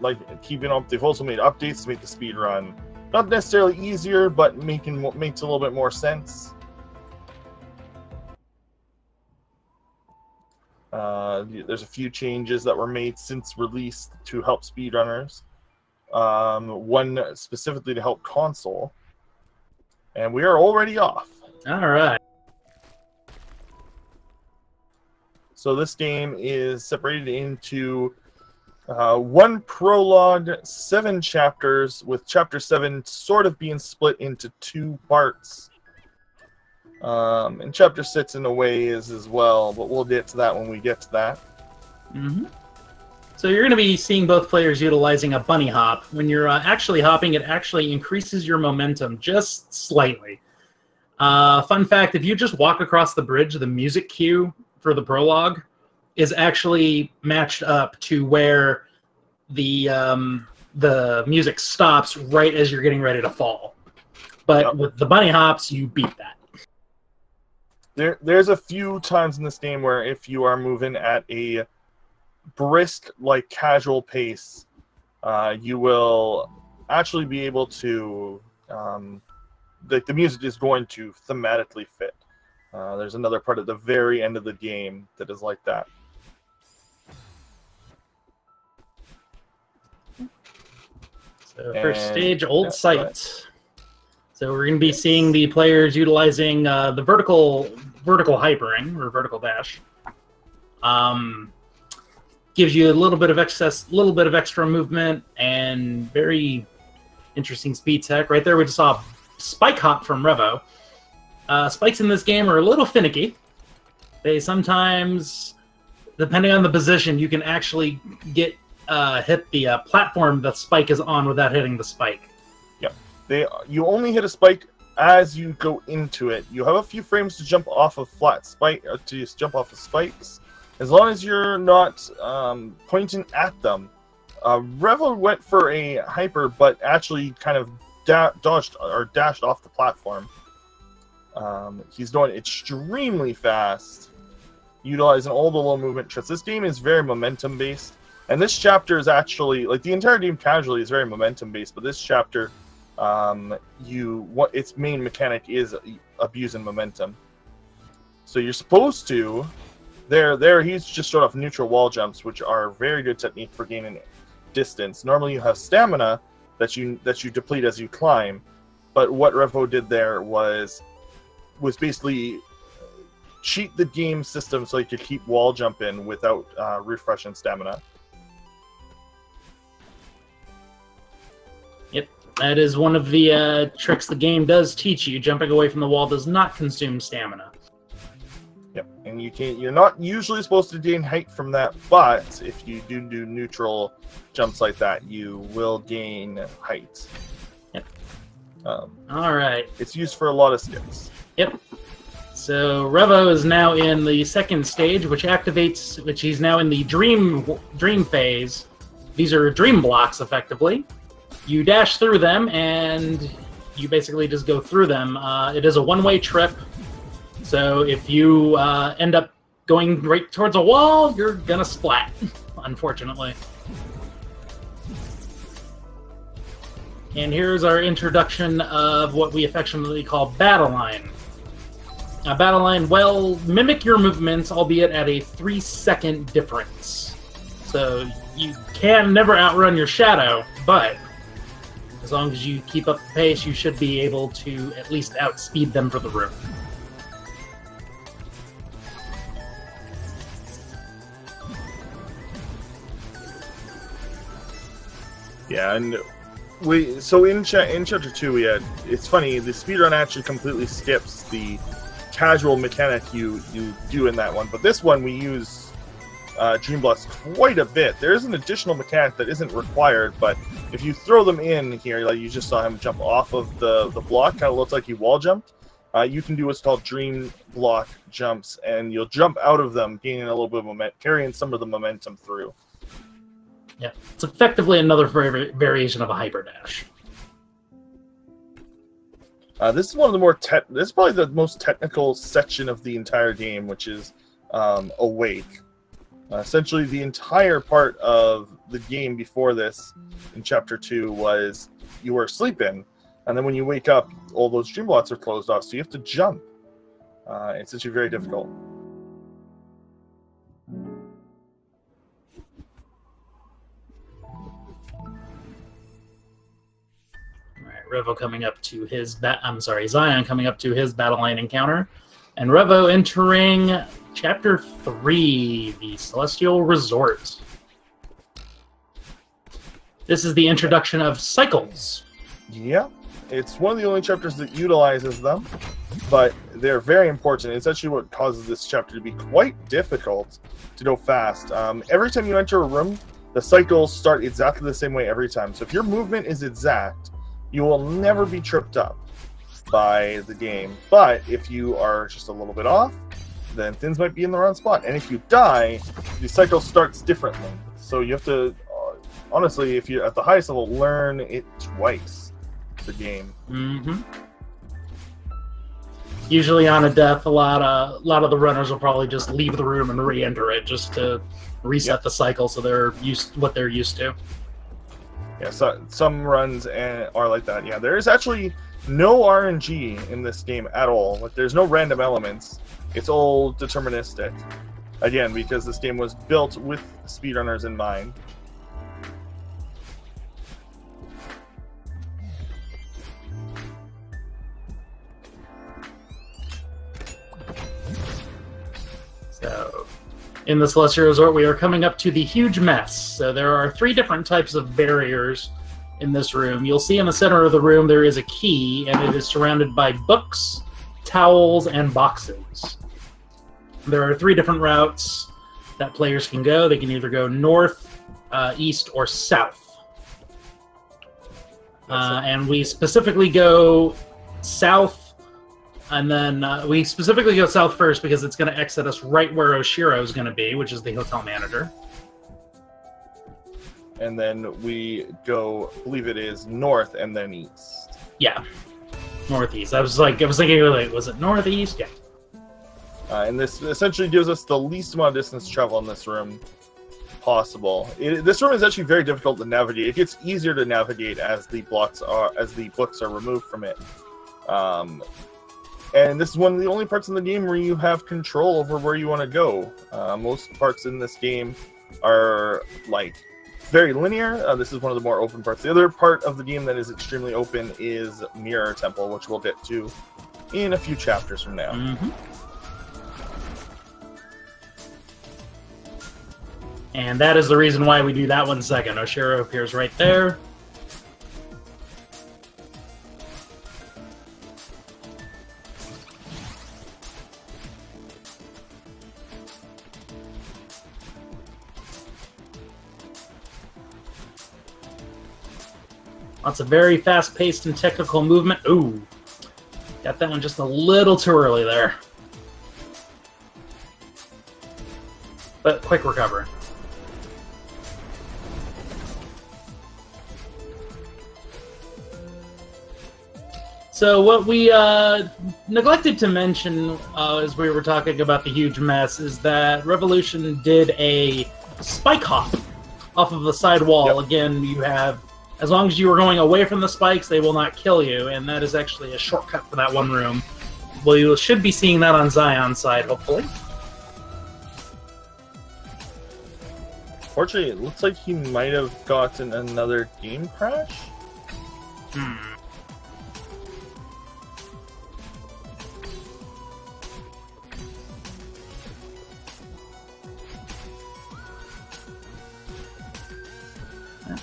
like keeping up. They've also made updates to make the speed run not necessarily easier, but makes a little bit more sense. There's a few changes that were made since release to help speedrunners. One specifically to help console. And we are already off. All right. So this game is separated into one prologue, 7 chapters, with chapter 7 sort of being split into 2 parts. And chapter 6 in a way is as well, but we'll get to that when we get to that. Mm-hmm. So you're going to be seeing both players utilizing a bunny hop. When you're actually hopping, it actually increases your momentum just slightly. Fun fact, if you just walk across the bridge, the music cue for the prologue is actually matched up to where the music stops right as you're getting ready to fall. But with the bunny hops, you beat that. There's a few times in this game where if you are moving at a brisk, like casual pace, you will actually be able to, the music is going to thematically fit. There's another part at the very end of the game that is like that. So first stage, Old Sight. So we're going to be seeing the players utilizing the vertical hypering or vertical dash. Gives you a little bit of extra movement and very interesting speed tech. Right there, we just saw spike hop from Revo. Spikes in this game are a little finicky. They sometimes, depending on the position, you can actually get hit the platform that spike is on without hitting the spike. You only hit a spike as you go into it. You have a few frames to jump off of flat spike, to just jump off of spikes, as long as you're not pointing at them. Revo went for a hyper, but actually kind of dodged or dashed off the platform. He's doing extremely fast, utilizing all the low movement tricks. This game is very momentum based, and this chapter is actually, like, the entire game casually is very momentum based, but this chapter, its main mechanic is abusing momentum. So you're supposed to, he's just showing off neutral wall jumps, which are a very good technique for gaining distance. Normally you have stamina that you deplete as you climb, but what Revo did there was basically cheat the game system so you could keep wall jumping without refreshing stamina. Yep, that is one of the tricks the game does teach you. Jumping away from the wall does not consume stamina. Yep, and you're not usually supposed to gain height from that, but if you do neutral jumps like that, you will gain height. Yep. All right. It's used for a lot of skips. Yep. So Revo is now in the second stage, which he's now in the dream phase. These are dream blocks, effectively. You dash through them, and you basically just go through them. It is a one-way trip, so if you end up going right towards a wall, you're gonna splat, unfortunately. And here's our introduction of what we affectionately call Battle Line. Battle Line will mimic your movements, albeit at a 3-second difference. So you can never outrun your shadow, but as long as you keep up the pace, you should be able to at least outspeed them for the room. Yeah, and so in chapter 2 we had, it's funny, the speedrun actually completely skips the casual mechanic you do in that one, but this one we use dream blocks quite a bit. There is an additional mechanic that isn't required, but if you throw them in here, like you just saw him jump off of the block, kind of looks like he wall jumped. You can do what's called dream block jumps, and you'll jump out of them, gaining a little bit of momentum, carrying some of the momentum through. Yeah, it's effectively another variation of a hyper dash. This is one of the more this is probably the most technical section of the entire game, which is Awake. Essentially, the entire part of the game before this, in Chapter 2, was you were sleeping, and then when you wake up, all those dream blots are closed off, so you have to jump. It's actually very difficult. Revo coming up to his Zeion coming up to his battle line encounter, and Revo entering Chapter 3, the Celestial Resort. This is the introduction of cycles. Yeah, it's one of the only chapters that utilizes them, but they're very important. It's actually what causes this chapter to be quite difficult to go fast. Every time you enter a room, the cycles start exactly the same way every time. So if your movement is exact, you will never be tripped up by the game. But if you are just a little bit off, then things might be in the wrong spot. And if you die, the cycle starts differently. So you have to, honestly, if you're at the highest level, learn it twice, the game. Mm-hmm. Usually on a death, a lot of the runners will probably just leave the room and re-enter it just to reset the cycle so they're what they're used to. Yeah, so some runs are like that. Yeah, there is actually no RNG in this game at all. Like, there's no random elements. It's all deterministic. Again, because this game was built with speedrunners in mind. So, in the Celestial Resort, we are coming up to the huge mess. So there are 3 different types of barriers in this room. You'll see in the center of the room there is a key, and it is surrounded by books, towels, and boxes. There are 3 different routes that players can go. They can either go north, east, or south. And we specifically go south. And then we specifically go south first because it's going to exit us right where Oshiro is going to be, which is the hotel manager. And then we go, I believe it is north and then east. Yeah, northeast. I was thinking, like, was it northeast? Yeah. And this essentially gives us the least amount of distance to travel in this room possible. This room is actually very difficult to navigate. It gets easier to navigate as the books are removed from it. And this is one of the only parts in the game where you have control over where you want to go. Most parts in this game are, like, very linear. This is one of the more open parts. The other part of the game that is extremely open is Mirror Temple, which we'll get to in a few chapters from now. Mm-hmm. And that is the reason why we do that one second. Oshiro appears right there. Lots of very fast-paced and technical movement. Ooh, got that one just a little too early there. But quick recovery. So what we neglected to mention as we were talking about the huge mess is that Revolution did a spike hop off of the side wall. Yep. Again, you have... As long as you are going away from the spikes, they will not kill you, and that is actually a shortcut for that one room. Well, you should be seeing that on Zeion's side, hopefully. Fortunately, it looks like he might have gotten another game crash.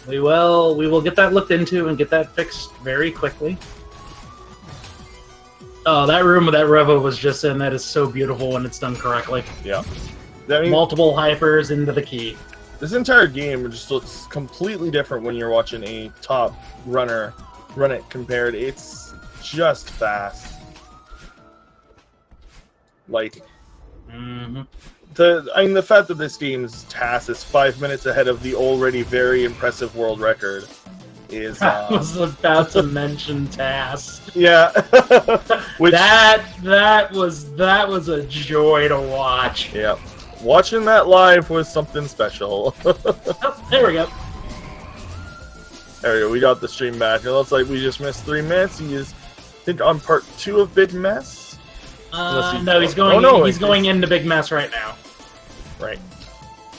We will get that looked into and get that fixed very quickly. Oh, that room that Revo was just in, that is so beautiful when it's done correctly. Yeah. I mean, multiple hypers into the key. This entire game just looks completely different when you're watching a top runner run it compared. It's just fast. Like, the fact that this game's TAS is 5 minutes ahead of the already very impressive world record is... I was about to mention TAS. Yeah. Which, that was a joy to watch. Yeah. Watching that live was something special. Oh, there we go. There we go. We got the stream back. It looks like we just missed 3 minutes. He is, I think, on part 2 of Big Mess. No, he's going. Oh, no, he's going into Big Mess right now. Right.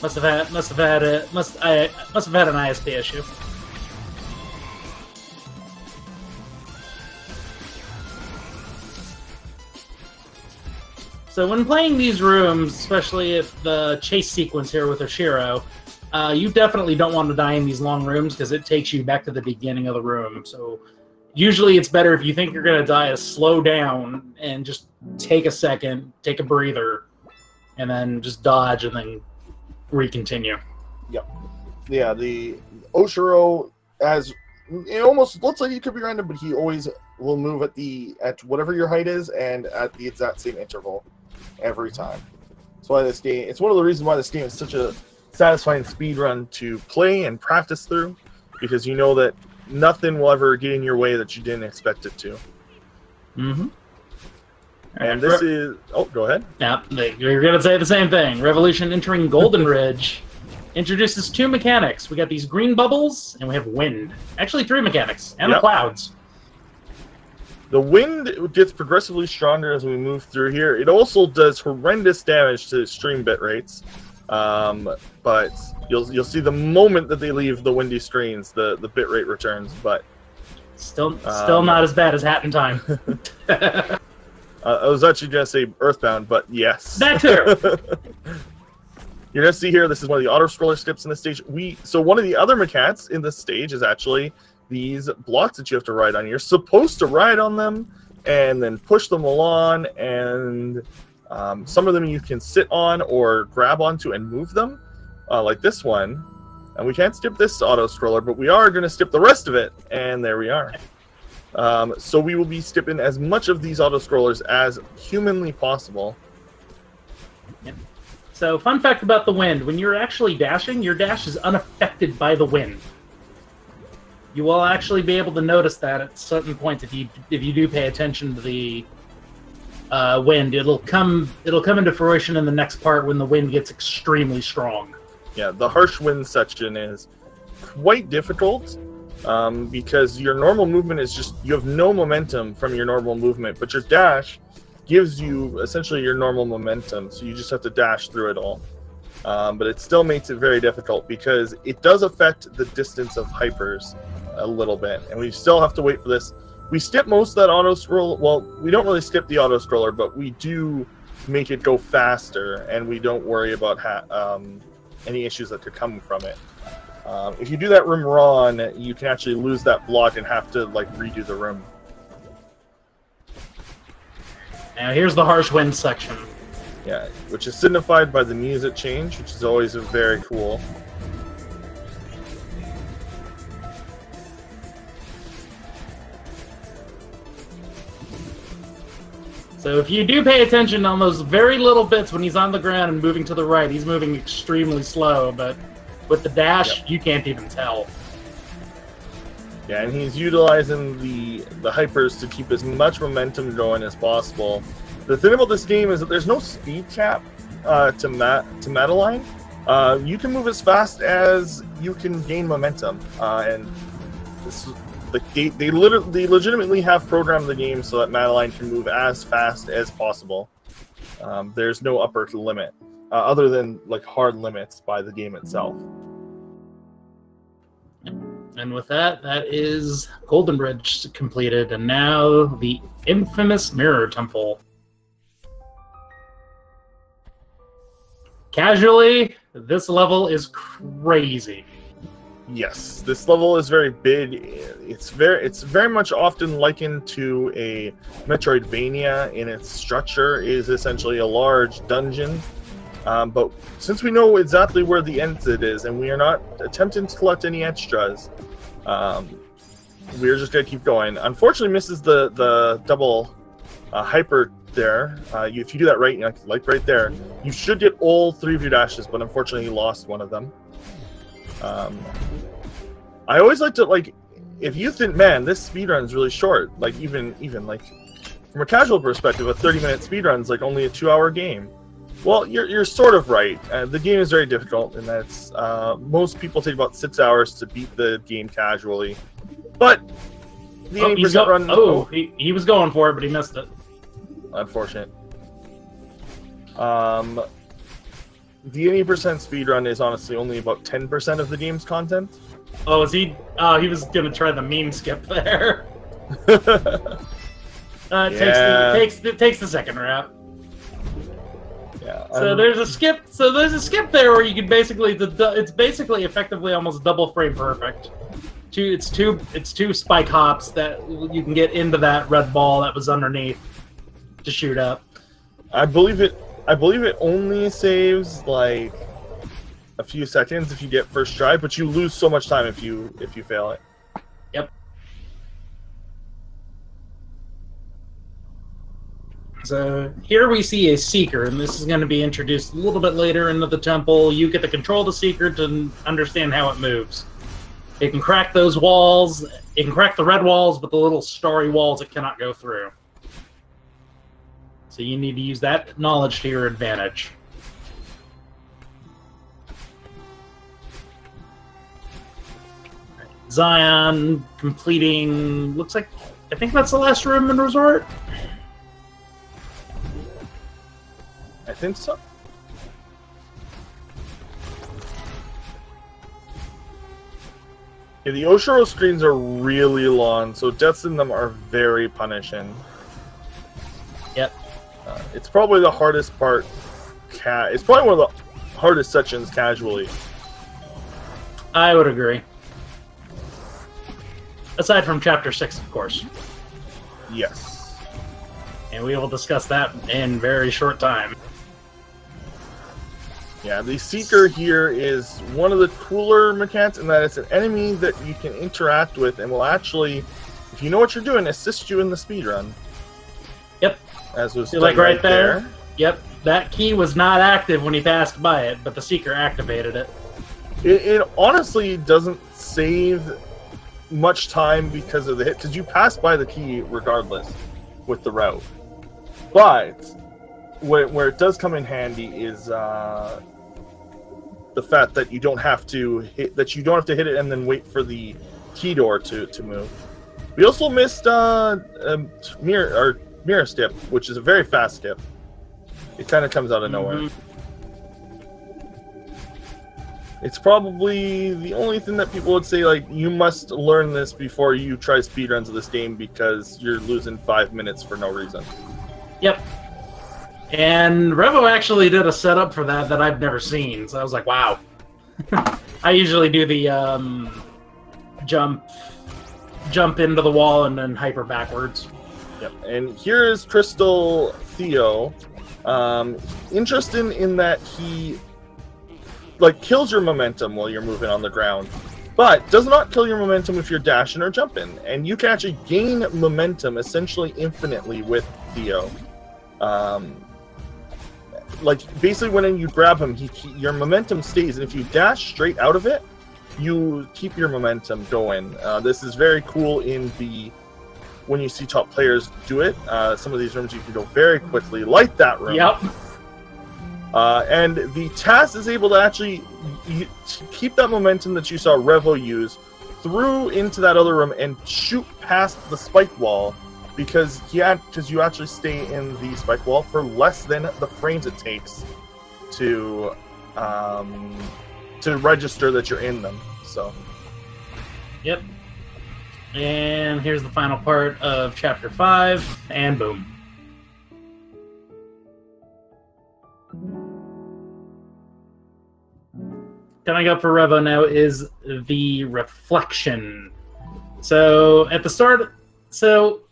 Must have had an ISP issue. So when playing these rooms, especially at the chase sequence here with Oshiro, you definitely don't want to die in these long rooms because it takes you back to the beginning of the room. So usually it's better if you think you're going to die to slow down and just take a second, take a breather, and then just dodge and then recontinue. Yep. Yeah, the Oshiro, it almost looks like he could be random, but he always will move at whatever your height is and at the exact same interval every time. That's why this game, it's one of the reasons why this game is such a satisfying speed run to play and practice through, because you know that nothing will ever get in your way that you didn't expect it to. Mm-hmm. And this is... Oh, go ahead. Yeah, you're going to say the same thing. Revolution entering Golden Ridge introduces 2 mechanics. We got these green bubbles, and we have wind. Actually, 3 mechanics, and the clouds. The wind gets progressively stronger as we move through here. It also does horrendous damage to stream bit rates. But you'll see the moment that they leave the windy screens, the bit rate returns. But still not as bad as Hat in Time. I was actually going to say Earthbound, but yes. That too. You're going to see here, this is one of the auto-scroller skips in the stage. So one of the other mechanics in this stage is actually these blocks that you have to ride on. You're supposed to ride on them and then push them along, and some of them you can sit on or grab onto and move them, like this one. And we can't skip this auto-scroller, but we are going to skip the rest of it, and there we are. So we will be skipping as much of these auto-scrollers as humanly possible. Yep. So, fun fact about the wind. When you're actually dashing, your dash is unaffected by the wind. You will actually be able to notice that at certain points if you do pay attention to the wind. It'll come into fruition in the next part when the wind gets extremely strong. Yeah, the harsh wind section is quite difficult. Because your normal movement is just, you have no momentum from your normal movement, but your dash gives you essentially your normal momentum, so you just have to dash through it all. But it still makes it very difficult because it does affect the distance of hypers a little bit, and we still have to wait for this. We skip most of that auto-scroll. Well, we don't really skip the auto-scroller, but we do make it go faster, and we don't worry about any issues that could come from it. If you do that room wrong, you can actually lose that block and have to redo the room. Now here's the harsh wind section. Yeah, which is signified by the music change, which is always very cool. So if you do pay attention on those very little bits when he's on the ground and moving to the right, he's moving extremely slow, but with the dash, you can't even tell. Yeah, and he's utilizing the hypers to keep as much momentum going as possible. The thing about this game is that there's no speed cap to Madeline. You can move as fast as you can gain momentum, and they legitimately have programmed the game so that Madeline can move as fast as possible. There's no upper limit, other than hard limits by the game itself. And with that, that is Golden Bridge completed, and now the infamous Mirror Temple. Casually, this level is crazy. Yes, this level is very big. It's very much often likened to a Metroidvania in its structure. It is essentially a large dungeon. But since we know exactly where the exit is, and we are not attempting to collect any extras, we're just going to keep going. Unfortunately, misses the double hyper there. If you do that right, like right there, you should get all 3 of your dashes, but unfortunately, you lost one of them. I always like to, if you think, man, this speedrun is really short, even from a casual perspective, a 30-minute speedrun is only a 2-hour game. Well, you're sort of right. The game is very difficult, and that's most people take about 6 hours to beat the game casually. But the 80% run. Oh, he was going for it, but he missed it. Unfortunate. The 80% speed run is honestly only about 10% of the game's content. Oh, is he? Oh, he was gonna try the meme skip there. It takes the second wrap. Yeah. So there's a skip. So there's a skip there where you can basically it's basically effectively almost double frame perfect. It's two spike hops that you can get into that red ball that was underneath to shoot up. I believe it only saves like a few seconds if you get first try, but you lose so much time if you fail it. Yep. So here we see a Seeker, and this is going to be introduced a little bit later into the temple. You get to control the Seeker to understand how it moves. It can crack those walls. It can crack the red walls, but the little starry walls it cannot go through. So you need to use that knowledge to your advantage. Zeion completing, looks like, I think that's the last room in Resort. I think so. Yeah, the Oshiro screens are really long, so deaths in them are very punishing. Yep. It's probably the hardest part. It's probably one of the hardest sections casually. I would agree. Aside from Chapter 6, of course. Yes. And we will discuss that in very short time. Yeah, the Seeker here is one of the cooler mechanics in that it's an enemy that you can interact with and will actually, if you know what you're doing, assist you in the speedrun. Yep. As was like right there. Yep. That key was not active when he passed by it, but the Seeker activated it. It honestly doesn't save much time because of the hit, because you pass by the key regardless with the route. But where it does come in handy is the fact that you don't have to hit it and then wait for the key door to move. We also missed mirror step, which is a very fast step. It kind of comes out of nowhere. It's probably the only thing that people would say, like, you must learn this before you try speedruns of this game because you're losing 5 minutes for no reason. Yep. And Revo actually did a setup for that I've never seen, so I was like, wow. I usually do the jump into the wall and then hyper backwards. Yep. And here is Crystal Theo. Interesting in that he kills your momentum while you're moving on the ground, but does not kill your momentum if you're dashing or jumping. And you can actually gain momentum essentially infinitely with Theo. Basically when you grab him, your momentum stays, and if you dash straight out of it, you keep your momentum going. This is very cool when you see top players do it. Some of these rooms you can go very quickly, like that room. Yep. And the TAS is able to actually keep that momentum that you saw Revo use through into that other room and shoot past the spike wall, because you actually stay in the spike wall for less than the frames it takes to register that you're in them. So. Yep. And here's the final part of Chapter 5, and boom. Coming up for Revo now is the Reflection. So at the start,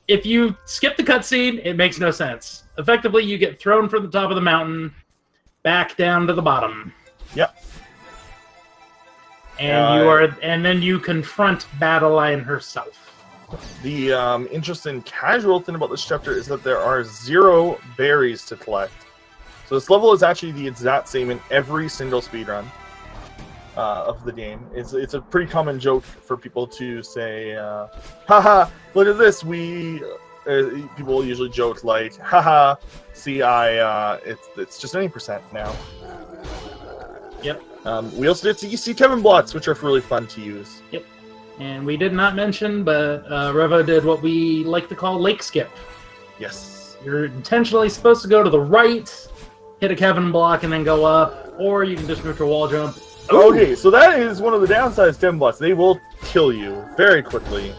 if you skip the cutscene, it makes no sense. Effectively, you get thrown from the top of the mountain back down to the bottom. Yep. And and then you confront Battleline herself. The interesting casual thing about this chapter is that there are 0 berries to collect. So this level is actually the exact same in every single speedrun of the game. It's a pretty common joke for people to say, haha, look at this, we people usually joke like, haha, see, it's just any percent now. Yep. We also did see Kevin Blots, which are really fun to use. Yep. And we did not mention, but Revo did what we like to call lake skip. Yes. You're intentionally supposed to go to the right, hit a Kevin block, and then go up, or you can just neutral wall jump. Ooh. Okay, so that is one of the downsides to Kevin Blots. They will kill you very quickly.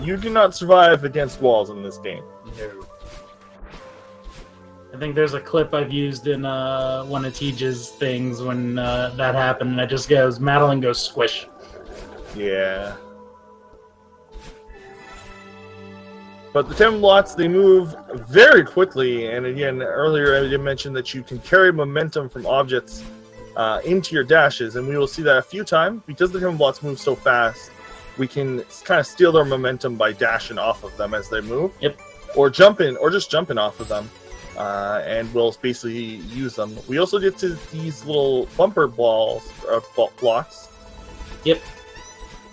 You do not survive against walls in this game. No. I think there's a clip I've used in one of Teej's things when that happened, and it just goes, Madeline goes squish. Yeah. But the Kevin Blots, they move very quickly, and again, earlier I did mention that you can carry momentum from objects into your dashes, and we will see that a few times. Because the Kevin Blots move so fast, we can kind of steal their momentum by dashing off of them as they move. Yep. Or jumping, or just jumping off of them. And we'll basically use them. We also get to these little bumper blocks. Yep.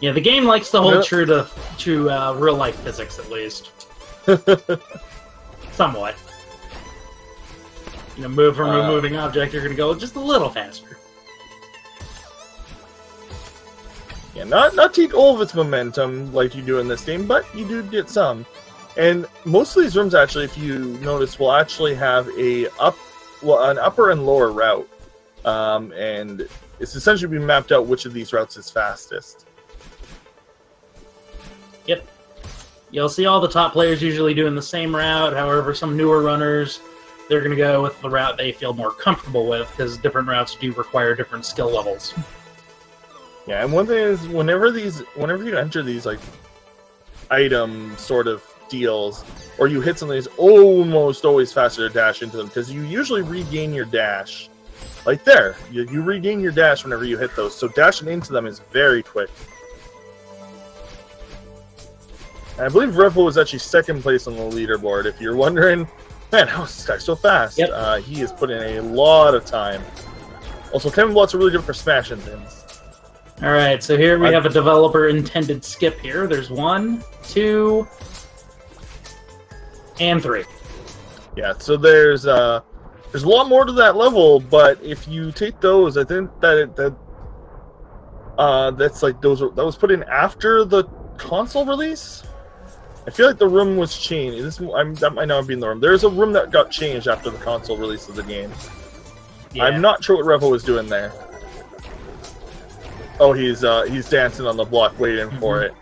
Yeah, the game likes to hold true to real life physics, at least. Somewhat. You know, move from a moving object, you're going to go just a little faster. Yeah, not take all of its momentum like you do in this game, but you do get some. And most of these rooms, actually, if you notice, will actually have an upper and lower route. And it's essentially been mapped out which of these routes is fastest. Yep. You'll see all the top players usually doing the same route. However, some newer runners, they're going to go with the route they feel more comfortable with, because different routes do require different skill levels. Yeah, and one thing is, whenever you enter these like item sort of deals, or you hit something, it's almost always faster to dash into them, because you usually regain your dash. Like there, you regain your dash whenever you hit those, so dashing into them is very quick. And I believe Revo was actually second place on the leaderboard. If you're wondering, man, how is this guy so fast? Yep. He has put in a lot of time. Also, Kevin Blots are really good for smashing things. Alright, so here we have a developer-intended skip here. There's 1, 2, and 3. Yeah, so there's a lot more to that level, but if you take those, I think that that's like that was put in after the console release. I feel like the room was changed. That might not be in the room. There's a room that got changed after the console release of the game. Yeah. I'm not sure what Revo was doing there. Oh, he's dancing on the block, waiting for it.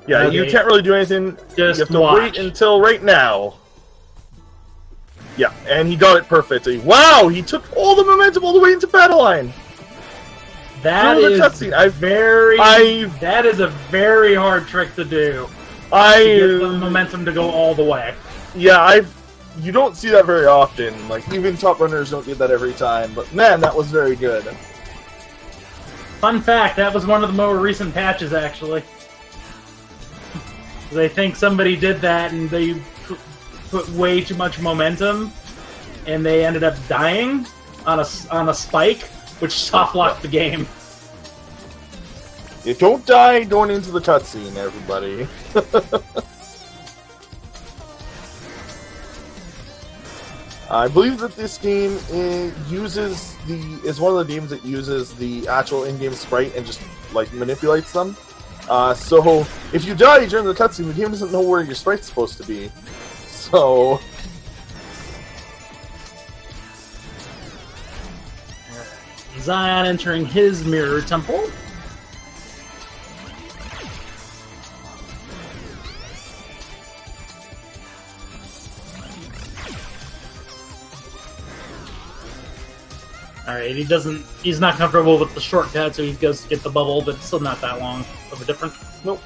Yeah, okay. You can't really do anything. You have to wait until right now. Yeah, and he got it perfectly. Wow, he took all the momentum all the way into battle line. That is a very hard trick to do. To get the momentum to go all the way. Yeah, you don't see that very often. Like, even top runners don't get that every time. But man, that was very good. Fun fact, that was one of the more recent patches, actually. They think somebody did that and they put way too much momentum, and they ended up dying on a spike, which soft-locked the game. You don't die going into the cutscene, everybody. I believe that this game is one of the games that uses the actual in-game sprite and just like manipulates them. So if you die during the cutscene, the game doesn't know where your sprite's supposed to be. So Zeion entering his mirror temple. Alright, he's not comfortable with the shortcut, so he goes to get the bubble, but it's still not that long of a difference. Nope.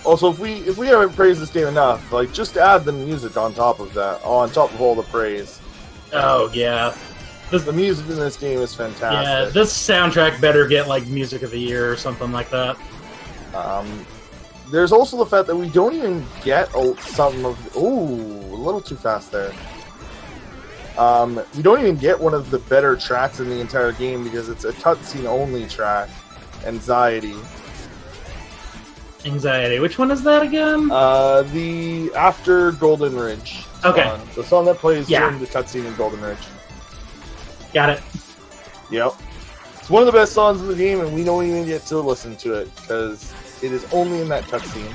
Also, if we haven't praised this game enough, like, just add the music on top of that, on top of all the praise. Oh, yeah. The music in this game is fantastic. Yeah, this soundtrack better get, like, Music of the Year or something like that. There's also the fact that we don't even get some of... Ooh, a little too fast there. You don't even get one of the better tracks in the entire game because it's a cutscene only track. Anxiety. Anxiety. Which one is that again? The After Golden Ridge song. Okay. The song that plays during the cutscene in Golden Ridge. Got it. Yep. It's one of the best songs in the game, and we don't even get to listen to it because it is only in that cutscene.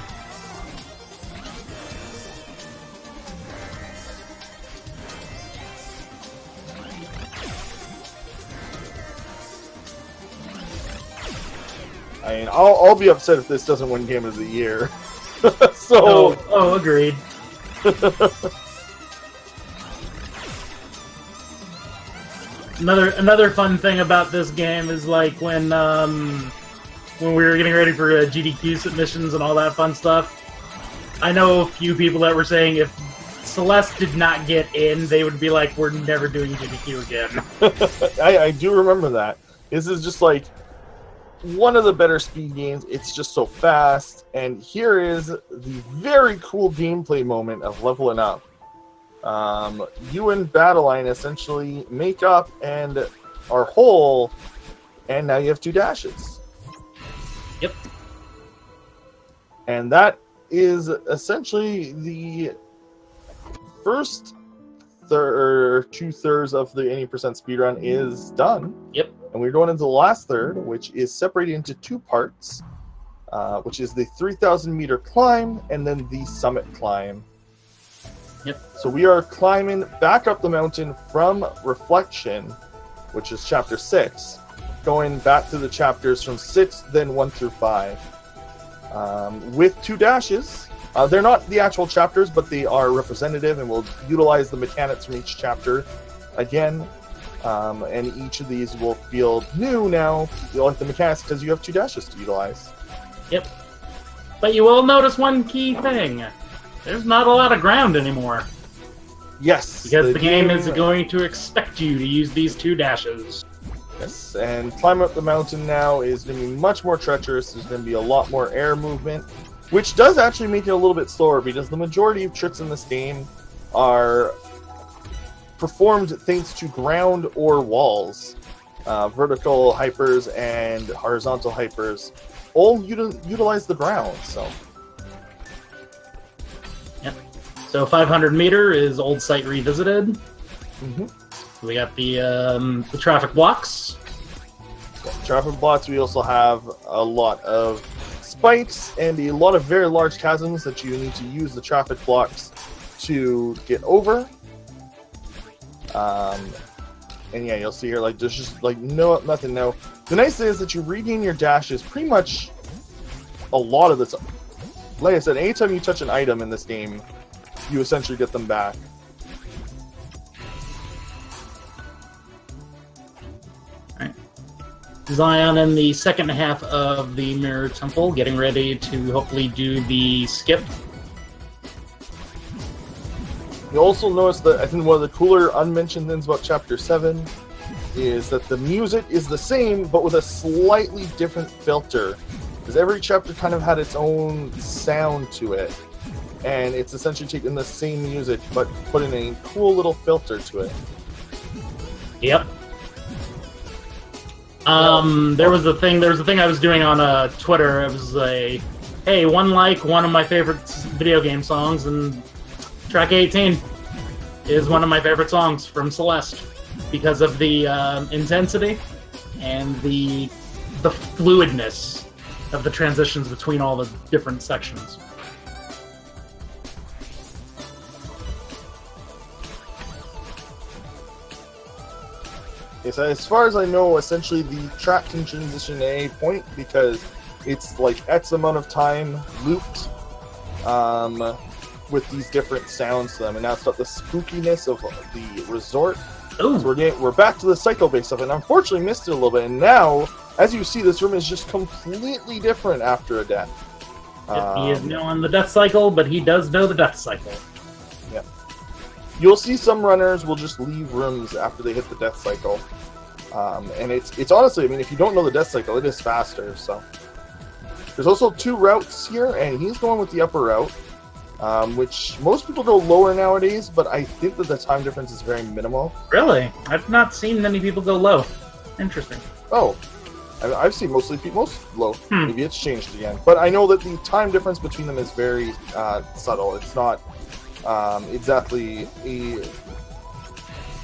I mean, I'll be upset if this doesn't win Game of the Year. So. Oh, agreed. Another fun thing about this game is like when we were getting ready for GDQ submissions and all that fun stuff. I know a few people that were saying if Celeste did not get in, they would be like, "We're never doing GDQ again." I do remember that. This is just like one of the better speed games. It's just so fast, and here is the very cool gameplay moment of leveling up. You and Battleline essentially make up and are whole, and now you have 2 dashes. Yep. And that is essentially the first 2/3 of the 80% speedrun is done. Yep. And we're going into the last third, which is separated into 2 parts, which is the 3,000 meter climb and then the summit climb. Yep. So we are climbing back up the mountain from Reflection, which is chapter 6, going back to the chapters from 6, then 1 through 5, with 2 dashes. They're not the actual chapters, but they are representative, and we'll utilize the mechanics from each chapter again. And each of these will feel new now, like the mechanics, because you have 2 dashes to utilize. Yep. But you will notice one key thing. There's not a lot of ground anymore. Yes. Because the game is going to expect you to use these 2 dashes. Yes, and climbing up the mountain now is going to be much more treacherous. There's going to be a lot more air movement, which does actually make it a little bit slower, because the majority of tricks in this game are performed thanks to ground or walls. Vertical hypers and horizontal hypers all utilize the ground, so... Yep. So 500 meter is Old Site Revisited. Mm-hmm. We got the traffic blocks. Traffic blocks, we also have a lot of spikes and a lot of very large chasms that you need to use the traffic blocks to get over. And yeah, you'll see here, like, there's just, like, nothing. No. The nice thing is that you regain your dashes pretty much a lot of this. Like I said, anytime you touch an item in this game, you essentially get them back. Alright. Zeion in the second half of the Mirror Temple, getting ready to hopefully do the skip. You also notice that I think one of the cooler unmentioned things about Chapter 7 is that the music is the same, but with a slightly different filter. Because every chapter kind of had its own sound to it. And it's essentially taking the same music, but putting a cool little filter to it. Yep. There was a thing I was doing on Twitter. It was a, hey, one of my favorite video game songs, and track 18 is one of my favorite songs from Celeste because of the intensity and the fluidness of the transitions between all the different sections. Yes, as far as I know, essentially the track can transition at any point because it's like X amount of time looped. With these different sounds to them, and now it's got the spookiness of the resort. Ooh. So we're back to the cycle-based stuff, and unfortunately missed it a little bit. And now, as you see, this room is just completely different after a death. He is now on the death cycle, but he does know the death cycle. Yeah, you'll see some runners will just leave rooms after they hit the death cycle, and it's honestly, I mean, if you don't know the death cycle, it is faster. So there's also 2 routes here, and he's going with the upper route. which most people go lower nowadays, but I think that the time difference is very minimal. Really? I've not seen many people go low. Interesting. Oh, I've seen most low. Maybe it's changed again. But I know that the time difference between them is very subtle. It's not exactly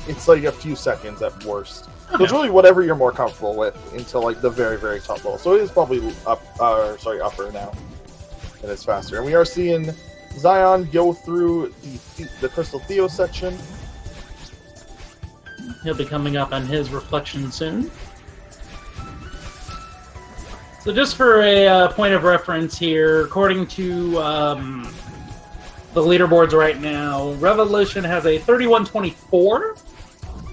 it's like a few seconds at worst. Okay. So it's really whatever you're more comfortable with until like the very, very top level. So it is probably upper now. And it's faster. And we are seeing Zeion go through the Crystal Theo section. He'll be coming up on his reflection soon. So just for a point of reference here, according to the leaderboards right now, Revolution has a 31:24,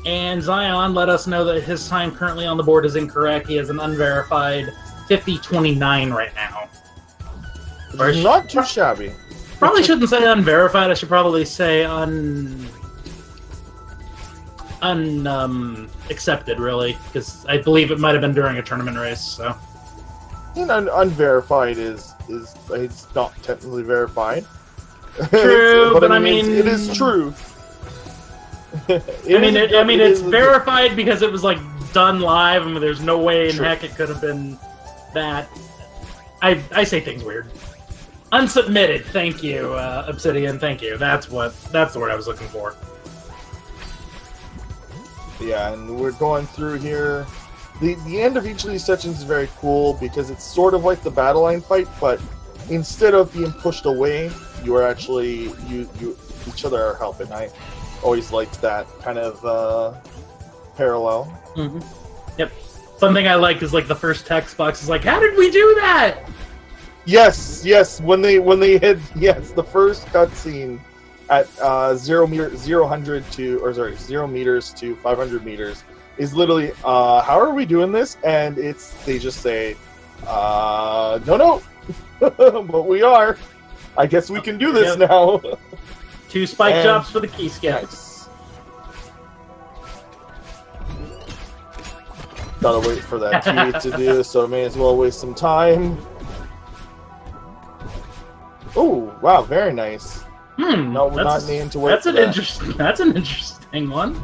and Zeion let us know that his time currently on the board is incorrect. He has an unverified 50:29 right now. Not too shabby. Probably shouldn't say unverified. I should probably say accepted, really, because I believe it might have been during a tournament race. So, unverified is it's not technically verified. True, but I mean, it is true. It's verified because it was like done live. I mean, there's no way in heck it could have been that. I say things weird. Unsubmitted. Thank you, Obsidian. Thank you. That's the word I was looking for. Yeah, and we're going through here. The end of each of these sections is very cool because it's sort of like the battle line fight, but instead of being pushed away, you are actually each other are helping. I always liked that kind of parallel. Mm-hmm. Yep. Something I like is like the first text box is like, "How did we do that?" Yes. When they hit the first cutscene at 0 meters to 500 meters is literally how are we doing this? And they just say no, but we are. I guess we can do this now. 2 spike drops for the key skip. Nice. Gotta wait for that key to do, so may as well waste some time. Oh, wow, very nice. No, we're not needing to wait for that. That's an interesting one.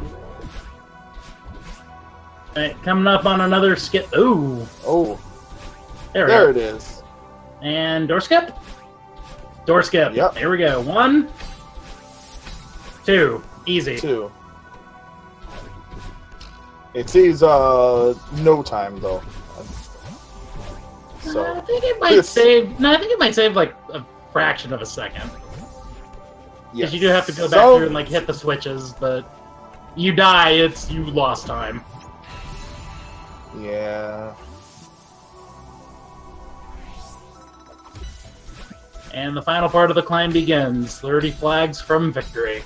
Alright, coming up on another skip. Ooh. Oh. There it is. And door skip? Door skip. Yep. Here we go. 1, 2. Easy. 2. It saves no time though. So I think it might save. No, I think it might save like a fraction of a second. Because you do have to go back through and like hit the switches, but you die, you lost time. Yeah. And the final part of the climb begins. 30 flags from victory.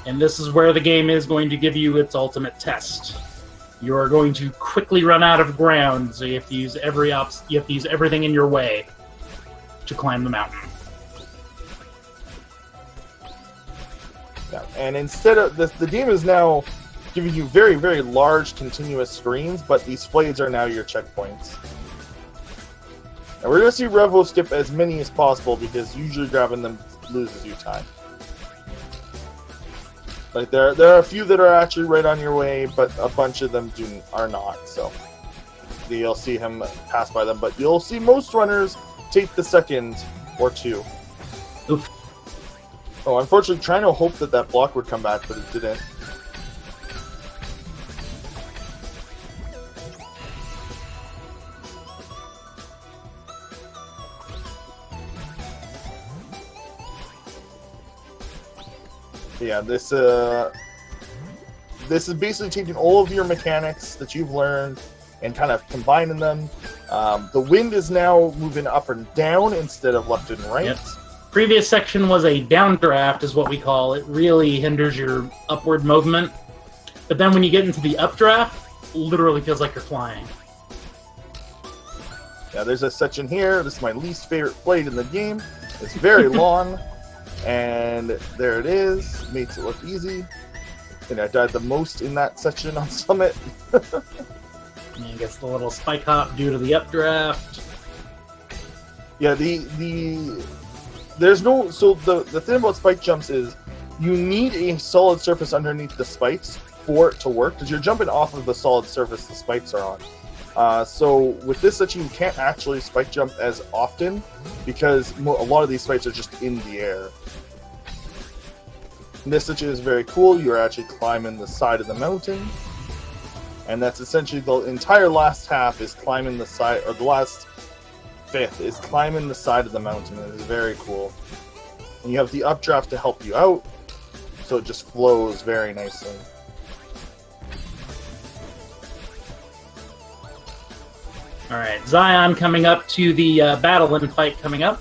And this is where the game is going to give you its ultimate test. You are going to quickly run out of ground, so you have to use everything in your way to climb the mountain. Yeah, and instead of this, the game is now giving you very, very large continuous screens, but these flayeds are now your checkpoints. And we're going to see Revo skip as many as possible because usually grabbing them loses you time. Like there are a few that are actually right on your way, but a bunch of them are not. So you'll see him pass by them, but you'll see most runners take the second or 2. Oof. Oh, unfortunately, trying to hope that block would come back, but it didn't. Yeah, this is basically taking all of your mechanics that you've learned and kind of combining them. The wind is now moving up and down instead of left and right. Yep. Previous section was a downdraft, is what we call it. Really hinders your upward movement. But then when you get into the updraft, literally feels like you're flying. Yeah, there's a section here. This is my least favorite flight in the game. It's very long. And there it is. Makes it look easy. And I died the most in that section on Summit. And he gets the little spike hop due to the updraft. Yeah, there's no, so the thing about spike jumps is you need a solid surface underneath the spikes for it to work, because you're jumping off of the solid surface the spikes are on. So with this section, you can't actually spike jump as often because a lot of these spikes are just in the air. And this section is very cool. You're actually climbing the side of the mountain, and that's essentially the entire last half is climbing the side, or the last fifth is climbing the side of the mountain. It is very cool. And you have the updraft to help you out, so it just flows very nicely. Alright, Zeion coming up to the battle and fight coming up.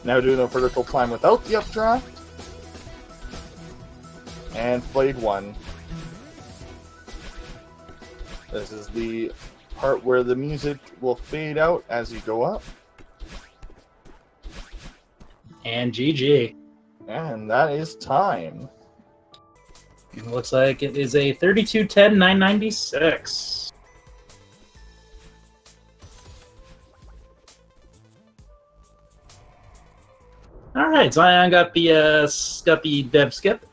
Now doing a vertical climb without the updraft. And flayed 1. This is the part where the music will fade out as you go up. And GG. And that is time. It looks like it is a 32-10-996. All right, Zeion got the dev skip.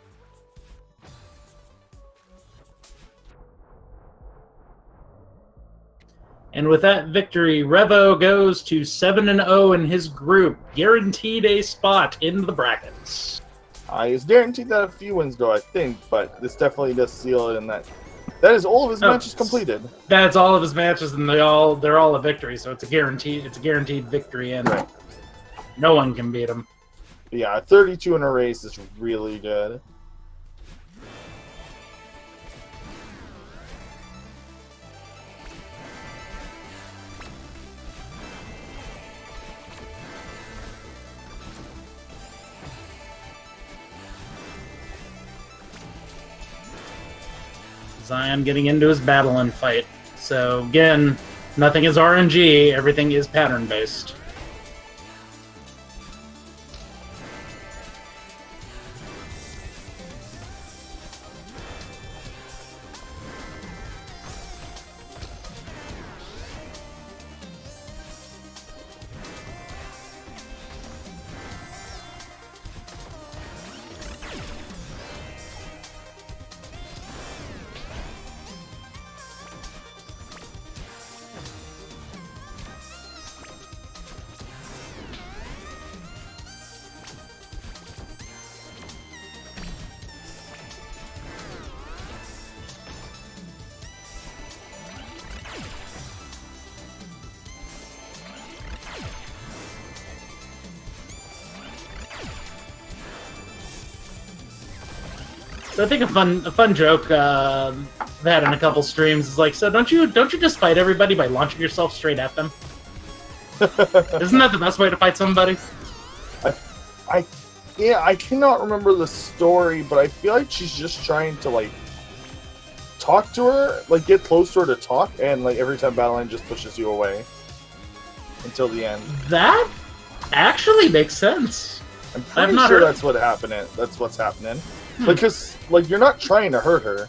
And with that victory, Revo goes to 7-0 in his group, guaranteed a spot in the brackets. He's guaranteed that a few wins go, I think, but this definitely does seal it in that. That is all of his matches completed. That's all of his matches, and they're all a victory. So it's a guaranteed victory, and right. No one can beat him. Yeah, 32 in a race is really good. Zeion getting into his battle and fight. So again, nothing is RNG, everything is pattern based. So I think a fun joke that had in a couple streams is like, so don't you just fight everybody by launching yourself straight at them? Isn't that the best way to fight somebody? I cannot remember the story, but I feel like she's just trying to like talk to her, like get close to her to talk, and like every time Battleline just pushes you away until the end. That actually makes sense. I'm pretty sure that's what happened. That's what's happening. Because like you're not trying to hurt her.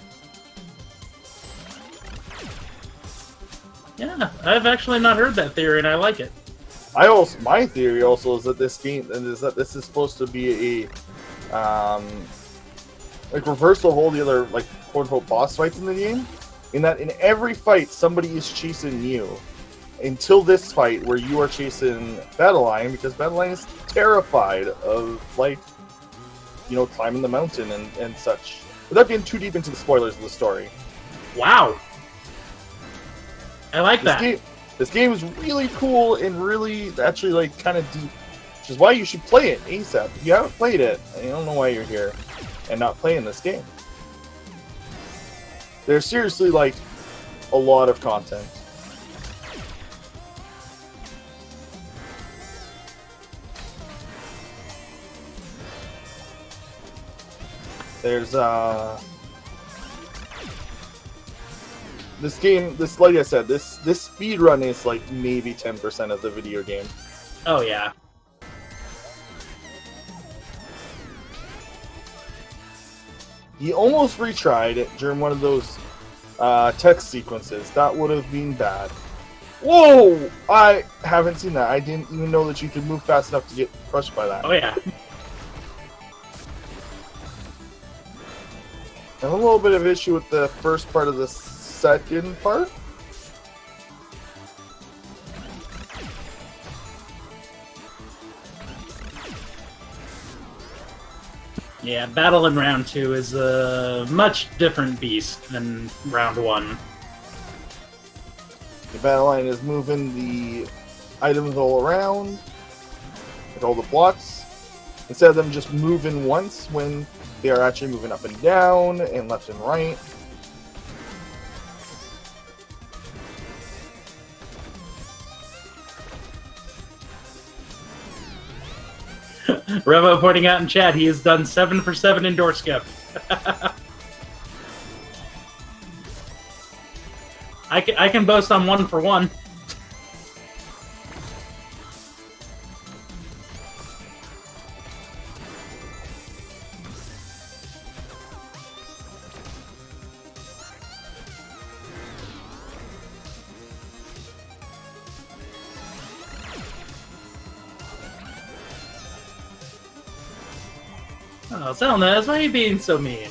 Yeah, I've actually not heard that theory, and I like it. My theory also is that this is supposed to be a like reversal of all the other like quote unquote boss fights in the game. In that in every fight somebody is chasing you. Until this fight where you are chasing Battleline, because Battleline is terrified of like, you know, climbing the mountain and such. Without getting too deep into the spoilers of the story. Wow. I like that. This game is really cool and really actually like kind of deep, which is why you should play it ASAP. If you haven't played it, I don't know why you're here and not playing this game. There's seriously like a lot of content. There's this game, like I said, this speed run is like maybe 10% of the video game. Oh yeah. He almost retried it during one of those text sequences. That would have been bad. Whoa! I haven't seen that. I didn't even know that you could move fast enough to get crushed by that. Oh yeah. I have a little bit of issue with the first part of the second part. Yeah, battle in round 2 is a much different beast than round 1. The battle line is moving the items all around, with all the blocks, instead of them just moving once when they are actually moving up and down and left and right. Revo pointing out in chat, he has done 7 for 7 in door skip. I can boast on 1 for 1. Oh, Zelnaz, why are you being so mean?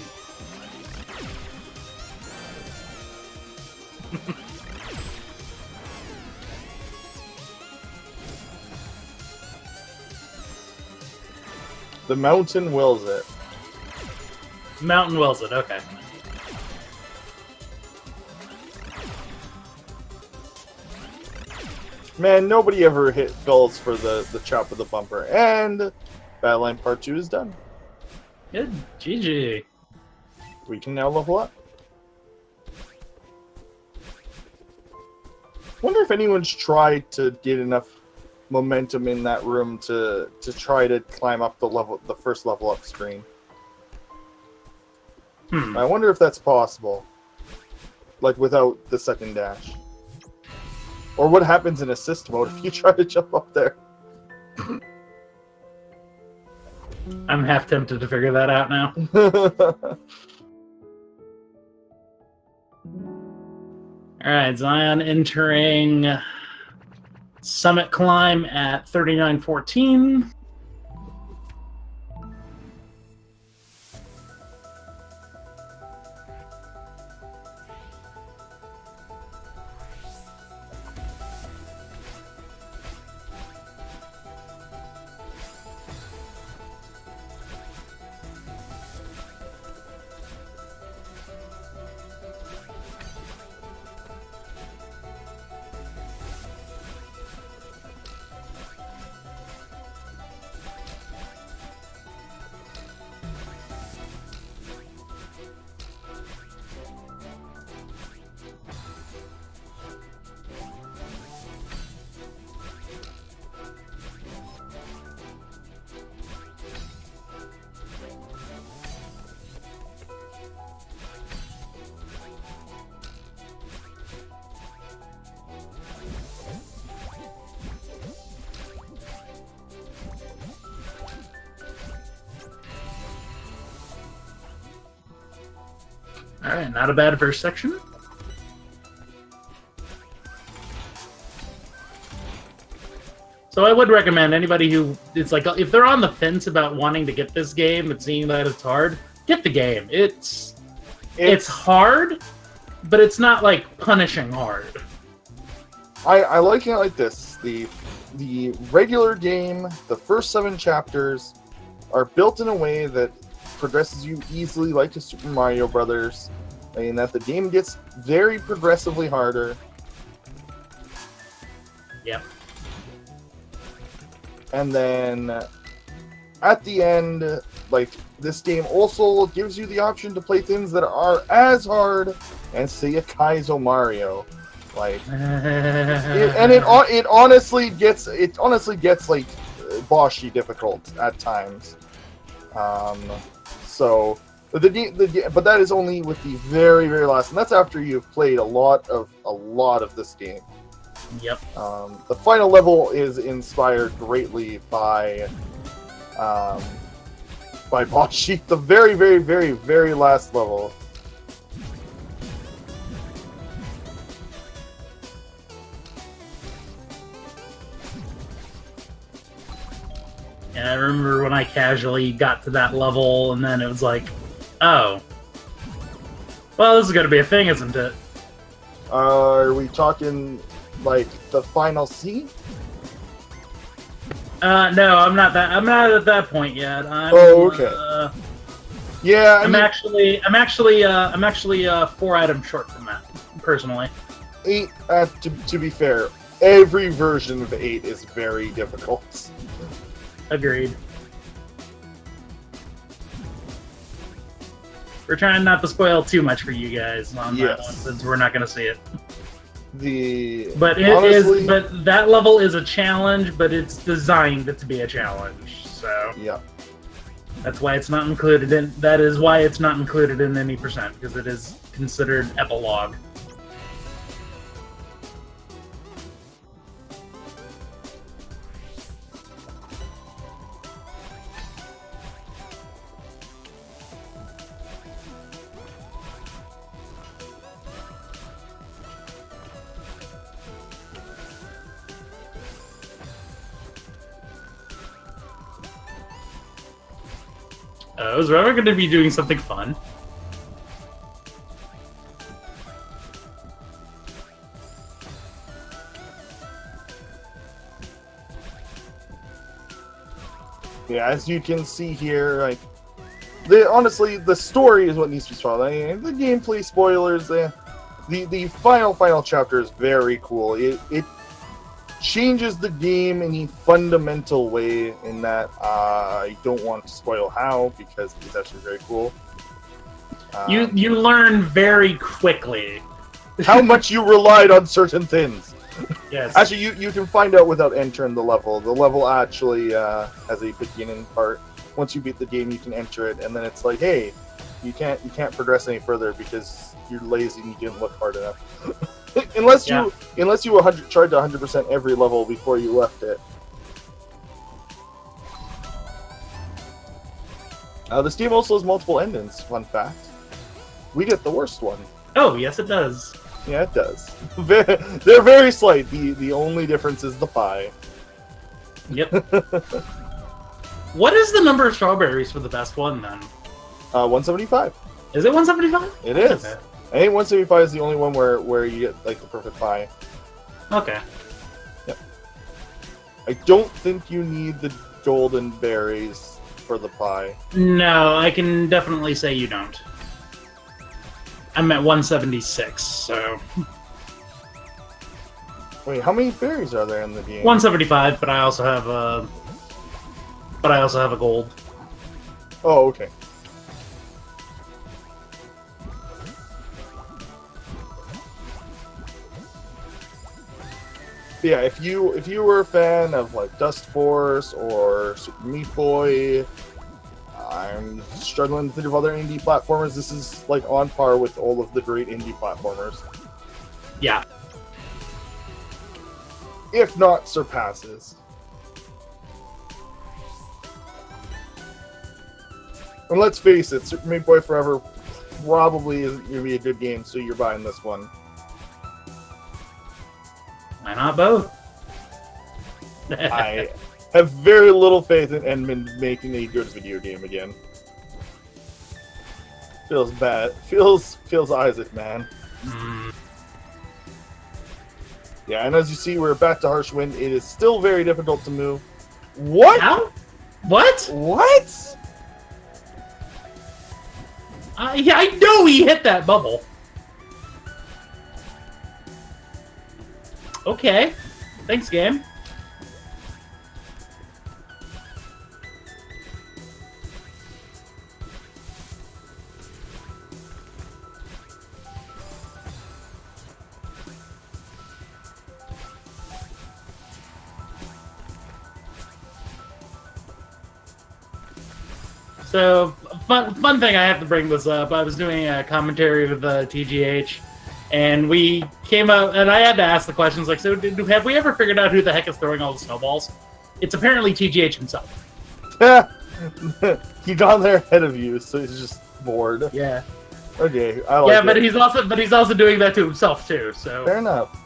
The mountain wills it. Mountain wills it, okay. Man, nobody ever hit Phillips for the chop of the bumper. And Battleline Part 2 is done. Good. GG. We can now level up. Wonder if anyone's tried to get enough momentum in that room to try to climb up the first level up screen. I wonder if that's possible. Like without the second dash. Or what happens in assist mode if you try to jump up there. I'm half tempted to figure that out now. Alright, Zeion entering Summit Climb at 39:14. Alright, not a bad first section. So I would recommend anybody who, it's like, if they're on the fence about wanting to get this game and seeing that it's hard, get the game. It's hard, but it's not like punishing hard. I like it like this. The regular game, the first 7 chapters, are built in a way that progresses you easily like a Super Mario Brothers, and that the game gets very progressively harder. Yep. And then at the end, like, this game also gives you the option to play things that are as hard as, say, a Kaizo Mario. Like, it honestly gets like Boshi difficult at times. So But that is only with the very, very last, and that's after you've played a lot of this game. Yep. The final level is inspired greatly by Boshi. The very, very, very, very last level. And I remember when I casually got to that level, and then it was like, oh. Well, this is going to be a thing, isn't it? Are we talking, like, the final C? No, I'm not at that point yet. Oh, okay. Yeah, I'm actually 4 items short from that, personally. 8, to be fair, every version of 8 is very difficult. Agreed. We're trying not to spoil too much for you guys on that one, since we're not going to see it. But that level is a challenge, but it's designed to be a challenge. So yeah, that's why it's not included in. That is why it's not included in any percent, because it is considered epilogue. Is Robert going to be doing something fun? Yeah, as you can see here, like, honestly, the story is what needs to be spoiled. I mean, the gameplay spoilers, the final chapter is very cool. It changes the game in a fundamental way in that I don't want to spoil how, because it's actually very cool. You learn very quickly how much you relied on certain things. Yes. Actually, you can find out without entering the level. The level actually has a beginning part. Once you beat the game, you can enter it, and then it's like, hey, you can't progress any further because you're lazy and you didn't look hard enough. unless you tried to 100% every level before you left it. This game also has multiple endings. Fun fact: we get the worst one. Oh, yes, it does. Yeah, it does. They're very slight. The only difference is the pie. Yep. What is the number of strawberries for the best one then? 175. Is it 175? It is. Okay. I think 175 is the only one where you get like the perfect pie. Okay. Yep. I don't think you need the golden berries for the pie. No, I can definitely say you don't. I'm at 176, so. Wait, how many berries are there in the game? 175, but I also have a. But I also have a gold. Oh, okay. Yeah, if you were a fan of like Dust Force or Super Meat Boy, I'm struggling to think of other indie platformers. This is like on par with all of the great indie platformers. Yeah. If not surpasses. And let's face it, Super Meat Boy Forever probably isn't going to be a good game, so you're buying this one. Why not both? I have very little faith in Edmund making a good video game again. Feels bad. Feels Isaac, man. Mm. Yeah, and as you see, we're back to Harsh Wind. It is still very difficult to move. What? How? What? What? Yeah, I know he hit that bubble. Okay. Thanks, game. So, fun thing, I have to bring this up. I was doing a commentary with TGH, and we came out, and I had to ask the questions like, so have we ever figured out who the heck is throwing all the snowballs? It's apparently TGH himself. He got there ahead of you, so he's just bored. Yeah. Okay, I like yeah, it. but he's also doing that to himself too. So fair enough.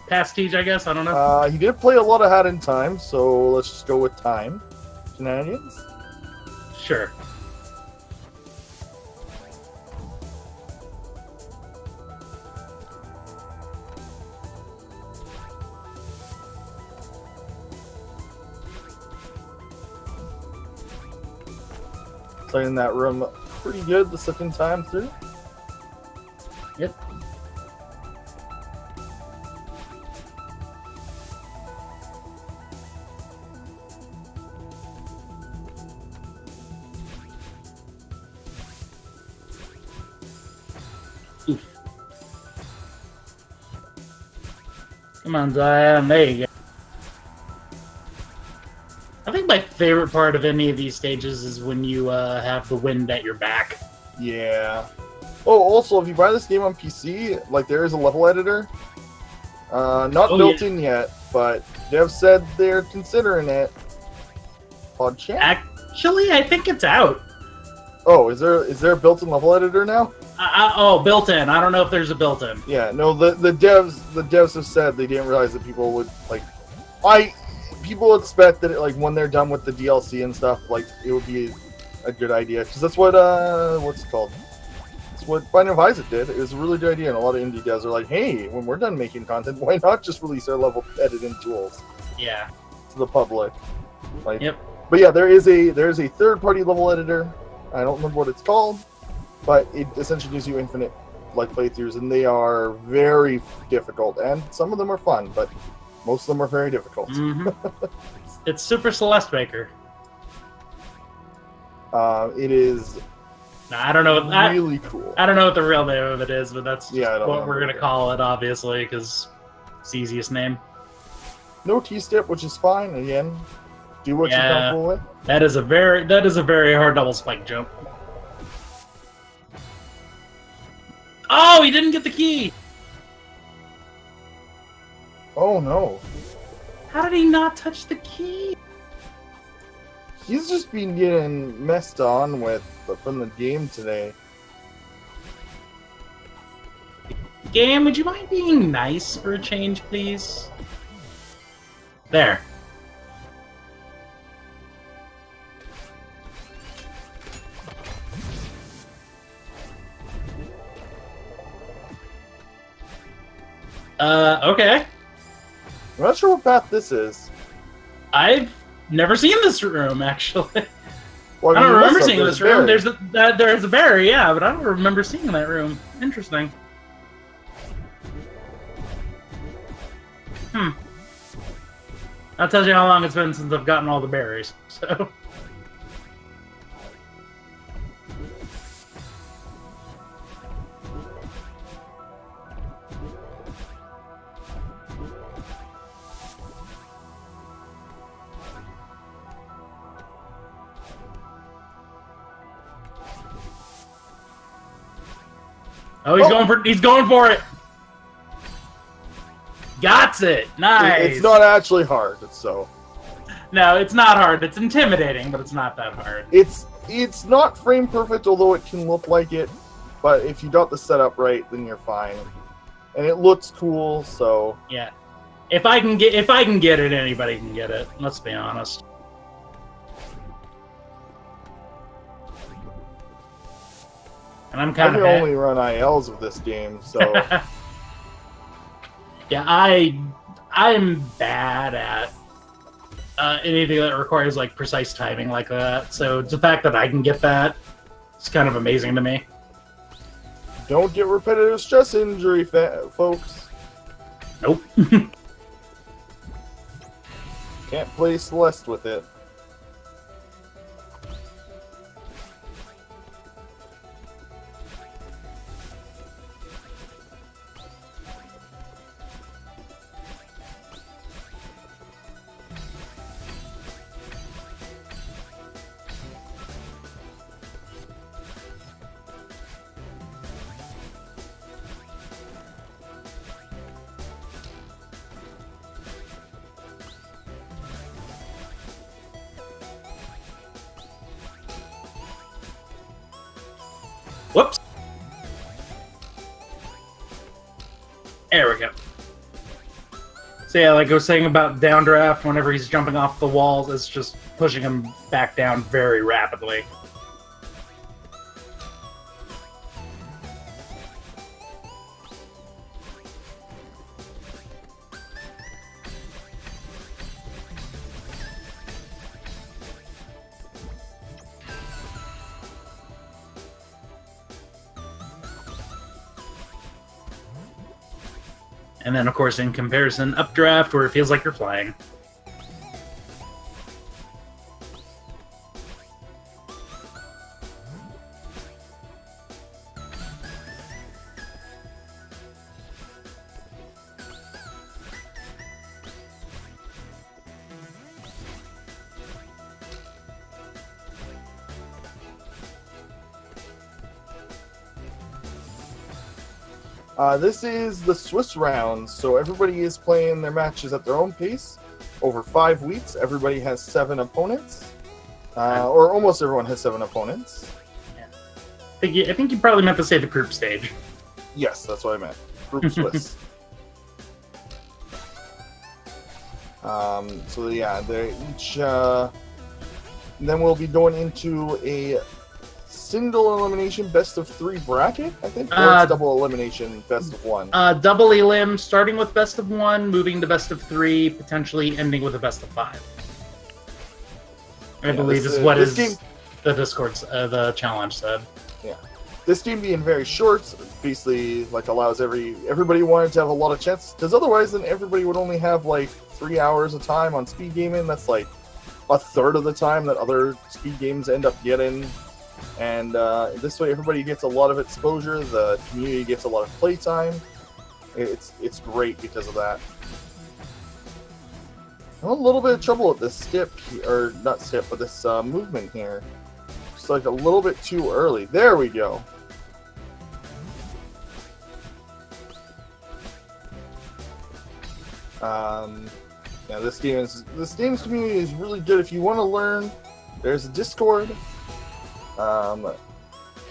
Past Tej, I guess. I don't know. He did play a lot of Hat in Time, so let's just go with time. Shenanigans. Sure. Playing that room pretty good the second time through. Yep. Oof. Come on, Zion. There you go. I think my favorite part of any of these stages is when you have the wind at your back. Yeah. Oh, also, if you buy this game on PC, like, there is a level editor. Not built in yet, but they have said they're considering it. PodChamp? Actually, I think it's out. Oh, is there a built-in level editor now? Oh, built-in. I don't know if there's a built-in. Yeah, no, the devs have said they didn't realize that people would, like... People expect that, like, when they're done with the DLC and stuff, like, it would be a good idea. Because that's what, what's it called? It's what Binding of Isaac did. It was a really good idea, and a lot of indie devs are like, hey, when we're done making content, why not just release our level editing tools? Yeah. To the public. Like, yep. But yeah, there is a third-party level editor. I don't remember what it's called, but it essentially gives you infinite, like, playthroughs, and they are very difficult, and some of them are fun, but most of them are very difficult. Mm-hmm. It's Super Celeste Maker. It is. I don't know. Really cool. I don't know what the real name of it is, but that's what we're gonna either. call it, obviously, because it's the easiest name. No T-step, which is fine. Again, do what you're comfortable with. That is a very hard double spike jump. Oh, he didn't get the key. Oh no! How did he not touch the key? He's just been getting messed on with from the game today. Game, would you mind being nice for a change, please? There. Okay. I'm not sure what path this is. I've never seen this room, actually. Well, I don't remember seeing this room. Berry. There's a berry, yeah, but I don't remember seeing that room. Interesting. That tells you how long it's been since I've gotten all the berries, so... Oh, he's going for it. Got it. Nice. It's not actually hard, so. No, it's not hard. It's intimidating, but it's not that hard. It's not frame perfect, although it can look like it. But if you got the setup right, then you're fine. And it looks cool, so. Yeah. If I can get it, anybody can get it. Let's be honest. And I'm kind of. I can only run ILs with this game, so. Yeah, I'm bad at anything that requires like precise timing like that. So the fact that I can get that, it's kind of amazing to me. Don't get repetitive stress injury, folks. Nope. Can't play Celeste with it. Whoops. There we go. So yeah, like I was saying about downdraft, whenever he's jumping off the walls, it's just pushing him back down very rapidly. And then, of course, in comparison, updraft, where it feels like you're flying. This is the Swiss round, so everybody is playing their matches at their own pace. Over 5 weeks, everybody has 7 opponents. Or almost everyone has 7 opponents. Yeah. I think you probably meant to say the group stage. Yes, that's what I meant. Group Swiss. So yeah, they're each... then we'll be going into a single elimination best of 3 bracket, I think, or it's double elimination best of 1. Double elim, starting with best of 1, moving to best of 3, potentially ending with a best of 5. I believe is what the Discord's the challenge said. Yeah, this game being very short basically like allows everybody wanted to have a lot of chances, because otherwise then everybody would only have like 3 hours of time on speed gaming. That's like a third of the time that other speed games end up getting. And this way everybody gets a lot of exposure, the community gets a lot of playtime. It's great because of that. I'm a little bit of trouble with this skip, or not skip, but this movement here. Just like a little bit too early. There we go. Yeah, this game's community is really good. If you want to learn, there's a Discord. And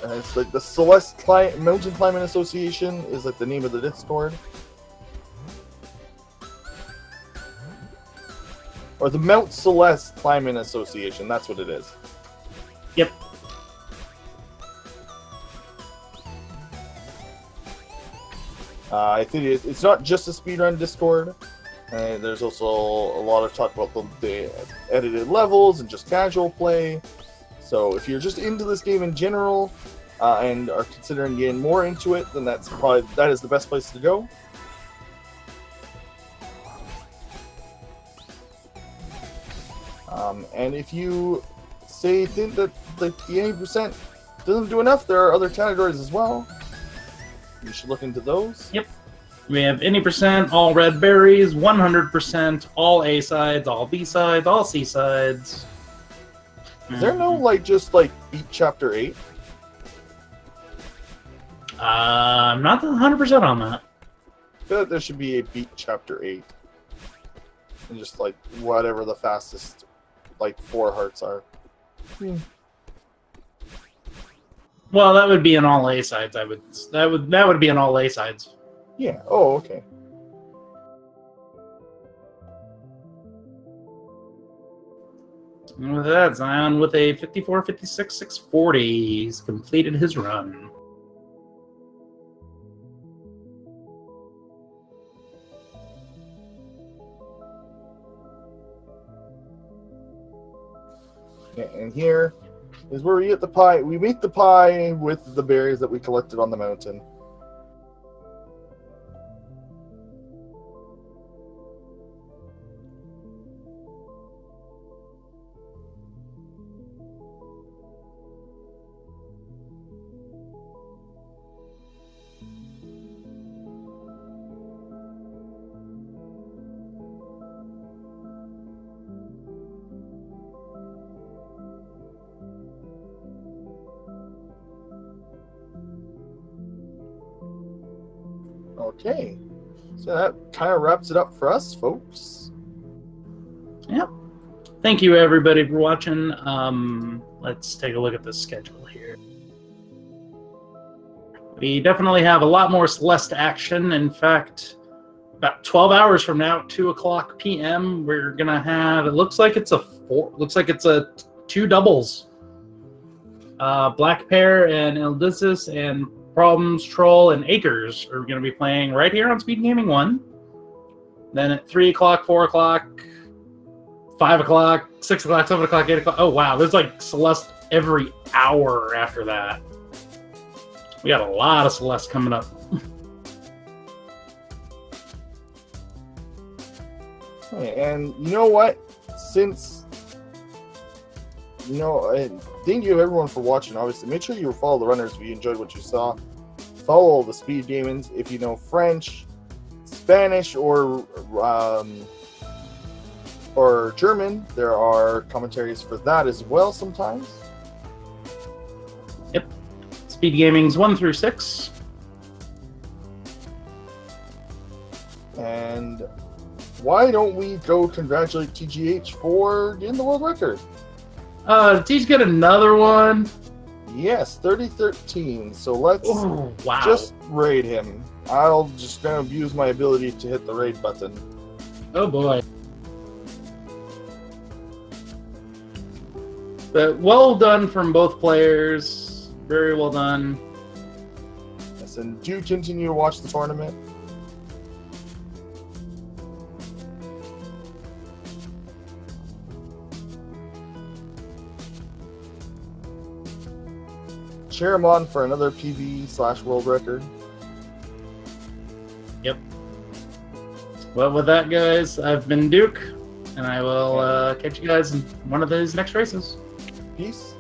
it's like the Celeste Mountain Climbing Association is like the name of the Discord. Or the Mount Celeste Climbing Association, that's what it is. Yep. I think it's not just a speedrun Discord. There's also a lot of talk about the edited levels and just casual play. So if you're just into this game in general and are considering getting more into it, then that is the best place to go. And if you think that like the 80% doesn't do enough, there are other categories as well. You should look into those. Yep. We have 80%, all red berries, 100%, all A sides, all B sides, all C sides. Is there no like just like beat chapter 8? I'm not 100% on that. I feel like there should be a beat chapter 8. And just like whatever the fastest like 4 hearts are. Well, that would be in all A sides. That would be in all A sides. Yeah. Oh, okay. And with that, Zeion with a 54-56, 640. He's completed his run. Yeah, and here is where we get the pie. We make the pie with the berries that we collected on the mountain. Okay, so that kind of wraps it up for us, folks. Yep. Thank you, everybody, for watching. Let's take a look at the schedule here. We definitely have a lot more Celeste action. In fact, about 12 hours from now, 2:00 p.m., we're gonna have. It looks like it's a two doubles. Black Pair and Eldisis and Problems, Troll, and Acres are going to be playing right here on Speed Gaming 1. Then at 3 o'clock, 4 o'clock, 5 o'clock, 6 o'clock, 7 o'clock, 8 o'clock. Oh, wow. There's like Celeste every hour after that. We got a lot of Celeste coming up. And you know what? Since, you know, thank you everyone for watching. Obviously, make sure you follow the runners if you enjoyed what you saw. Follow the Speed Gamings if you know French, Spanish, or German. There are commentaries for that as well sometimes. Yep. Speed Gamings 1 through 6. And why don't we go congratulate TGH for getting the world record? Did he get another one? Yes, 30-13. So let's just raid him. I'll just gonna abuse my ability to hit the raid button. Oh boy. But well done from both players. Very well done. Yes, and do continue to watch the tournament. Cheer him on for another PB/world record. Yep. Well, with that, guys, I've been Duke, and I will catch you guys in one of those next races. Peace.